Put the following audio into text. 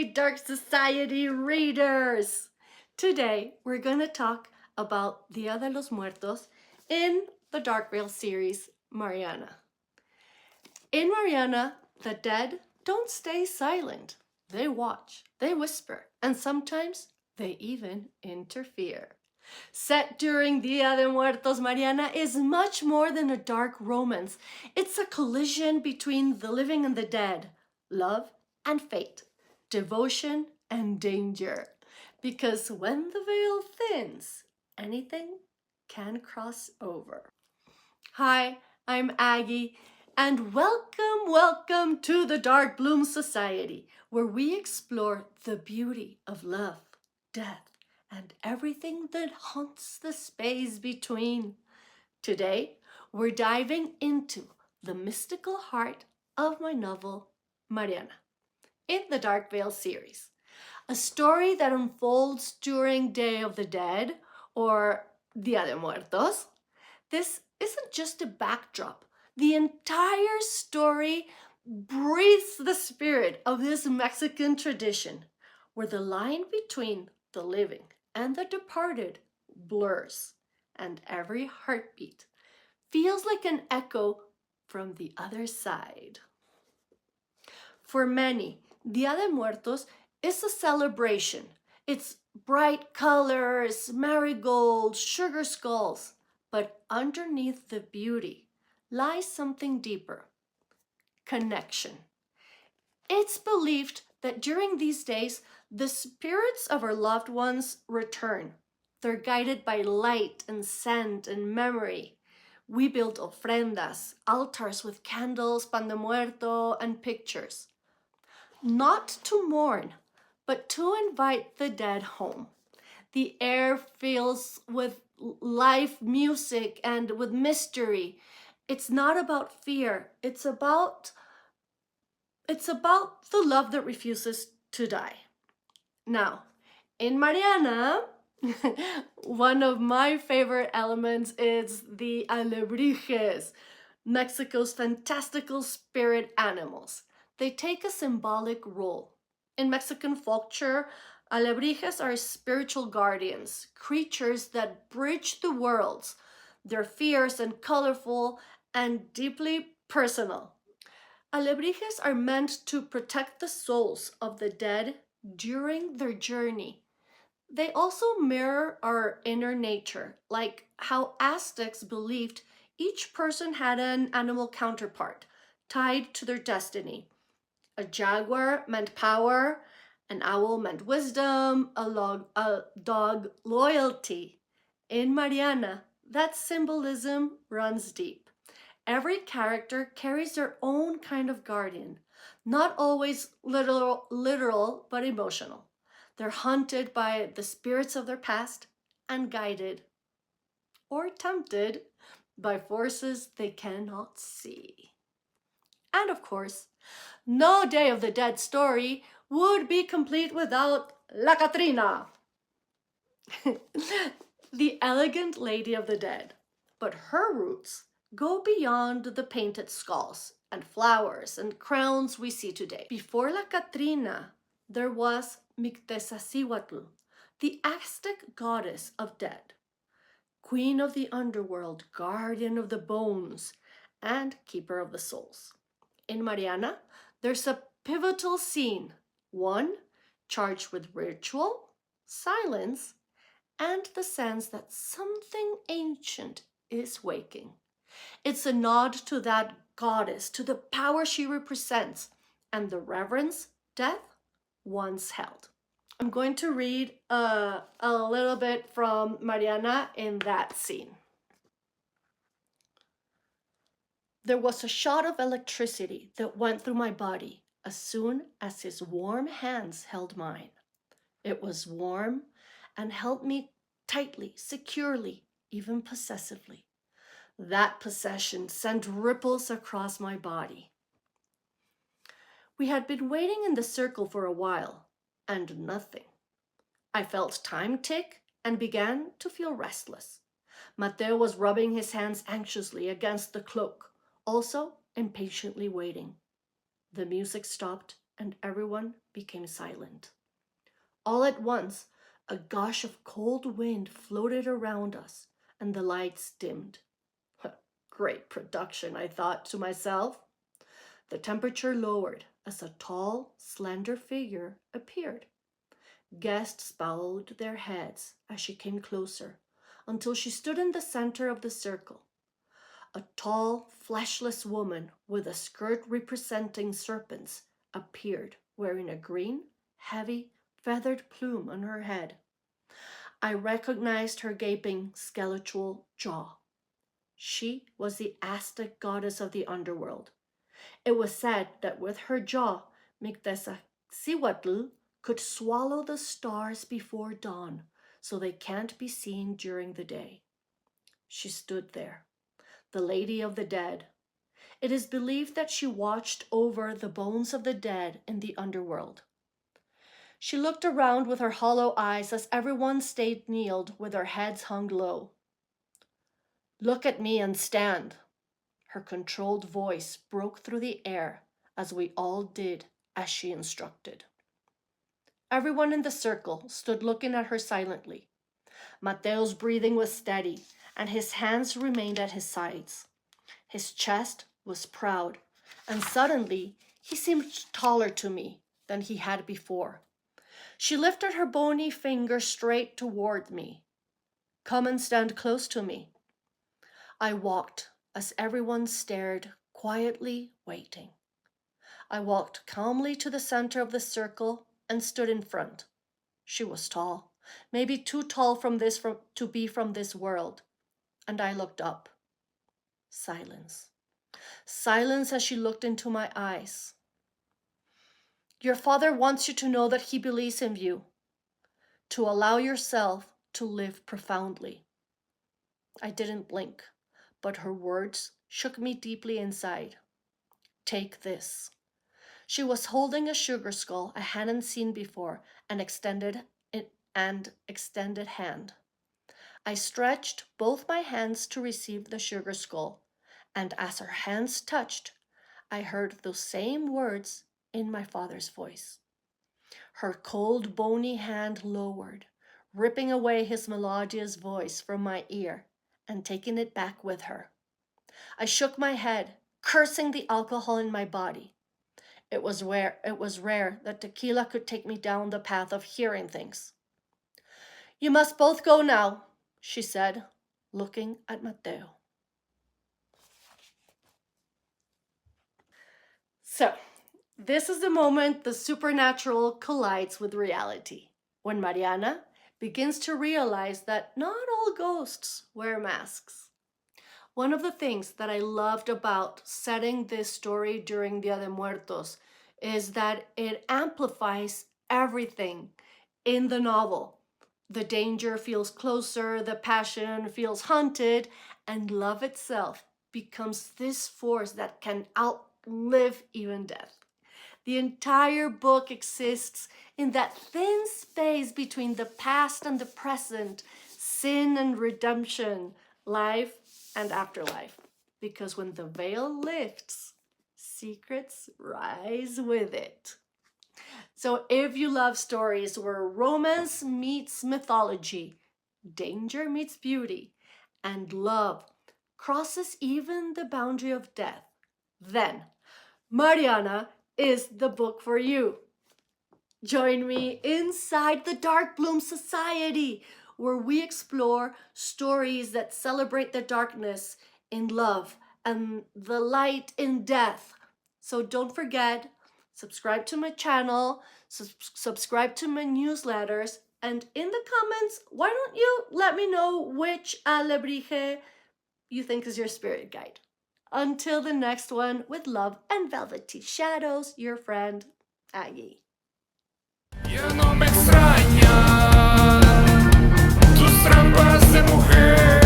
Hey, Dark Society readers! Today, we're going to talk about Dia de los Muertos in the Dark Veil series, Mariana. In Mariana, the dead don't stay silent. They watch, they whisper, and sometimes they even interfere. Set during Dia de Muertos, Mariana is much more than a dark romance. It's a collision between the living and the dead, love and fate, devotion and danger. Because when the veil thins, anything can cross over. Hi, I'm Aggie, and welcome to the Dark Bloom Society, where we explore the beauty of love, death, and everything that haunts the space between. Today, we're diving into the mystical heart of my novel, Mariana, in the Dark Veil series, a story that unfolds during Day of the Dead, or Dia de Muertos. This isn't just a backdrop. The entire story breathes the spirit of this Mexican tradition, where the line between the living and the departed blurs, and every heartbeat feels like an echo from the other side. For many, Dia de Muertos is a celebration. It's bright colors, marigolds, sugar skulls, but underneath the beauty lies something deeper: connection. It's believed that during these days, the spirits of our loved ones return. They're guided by light and scent and memory. We build ofrendas, altars with candles, pan de muerto, and pictures. Not to mourn, but to invite the dead home. The air fills with life, music, and with mystery. It's not about fear. It's about the love that refuses to die. Now, in Mariana, one of my favorite elements is the Alebrijes, Mexico's fantastical spirit animals. They take a symbolic role. In Mexican folklore, Alebrijes are spiritual guardians, creatures that bridge the worlds. They're fierce and colorful and deeply personal. Alebrijes are meant to protect the souls of the dead during their journey. They also mirror our inner nature, like how Aztecs believed each person had an animal counterpart tied to their destiny. A jaguar meant power, an owl meant wisdom, a dog loyalty. In Mariana, that symbolism runs deep. Every character carries their own kind of guardian, not always literal but emotional. They're hunted by the spirits of their past and guided, or tempted, by forces they cannot see. And of course, no Day of the Dead story would be complete without La Catrina, the elegant lady of the dead. But her roots go beyond the painted skulls and flowers and crowns we see today. Before La Catrina, there was Mictecacihuatl, the Aztec goddess of dead, queen of the underworld, guardian of the bones, and keeper of the souls. In Mariana, there's a pivotal scene, one charged with ritual, silence, and the sense that something ancient is waking. It's a nod to that goddess, to the power she represents, and the reverence death once held. I'm going to read a little bit from Mariana in that scene. There was a shot of electricity that went through my body as soon as his warm hands held mine. It was warm and held me tightly, securely, even possessively. That possession sent ripples across my body. We had been waiting in the circle for a while, and nothing. I felt time tick and began to feel restless. Mateo was rubbing his hands anxiously against the cloak, also impatiently waiting. The music stopped and everyone became silent. All at once, a gush of cold wind floated around us, and the lights dimmed. Great production, I thought to myself. The temperature lowered as a tall, slender figure appeared. Guests bowed their heads as she came closer, until she stood in the center of the circle. A tall, fleshless woman with a skirt representing serpents appeared, wearing a green, heavy, feathered plume on her head. I recognized her gaping, skeletal jaw. She was the Aztec goddess of the underworld. It was said that with her jaw, Mictecacihuatl could swallow the stars before dawn, so they can't be seen during the day. She stood there, the Lady of the Dead. It is believed that she watched over the bones of the dead in the underworld. She looked around with her hollow eyes as everyone stayed kneeled with their heads hung low. "Look at me and stand." Her controlled voice broke through the air as we all did as she instructed. Everyone in the circle stood looking at her silently. Mateo's breathing was steady, and his hands remained at his sides. His chest was proud, and suddenly he seemed taller to me than he had before. She lifted her bony finger straight toward me. "Come and stand close to me." I walked as everyone stared, quietly waiting. I walked calmly to the center of the circle and stood in front. She was tall, maybe too tall to be from this world, and I looked up. Silence. Silence as she looked into my eyes. "Your father wants you to know that he believes in you, to allow yourself to live profoundly." I didn't blink, but her words shook me deeply inside. "Take this." She was holding a sugar skull I hadn't seen before, and extended hand. I stretched both my hands to receive the sugar skull, and as her hands touched, I heard those same words in my father's voice. Her cold, bony hand lowered, ripping away his melodious voice from my ear and taking it back with her. I shook my head, cursing the alcohol in my body. It was rare that tequila could take me down the path of hearing things. "You must both go now," she said, looking at Mateo. So, this is the moment the supernatural collides with reality, when Mariana begins to realize that not all ghosts wear masks. One of the things that I loved about setting this story during Dia de Muertos is that it amplifies everything in the novel. The danger feels closer, the passion feels haunted, and love itself becomes this force that can outlive even death. The entire book exists in that thin space between the past and the present, sin and redemption, life and afterlife. Because when the veil lifts, secrets rise with it. So if you love stories where romance meets mythology, danger meets beauty, and love crosses even the boundary of death, then Mariana is the book for you. Join me inside the Dark Bloom Society, where we explore stories that celebrate the darkness in love and the light in death. So don't forget, subscribe to my channel, subscribe to my newsletters, and in the comments, why don't you let me know which Alebrije you think is your spirit guide. Until the next one, with love and velvety shadows, your friend, Aggie. Ya no me extraña tus trampas de mujer.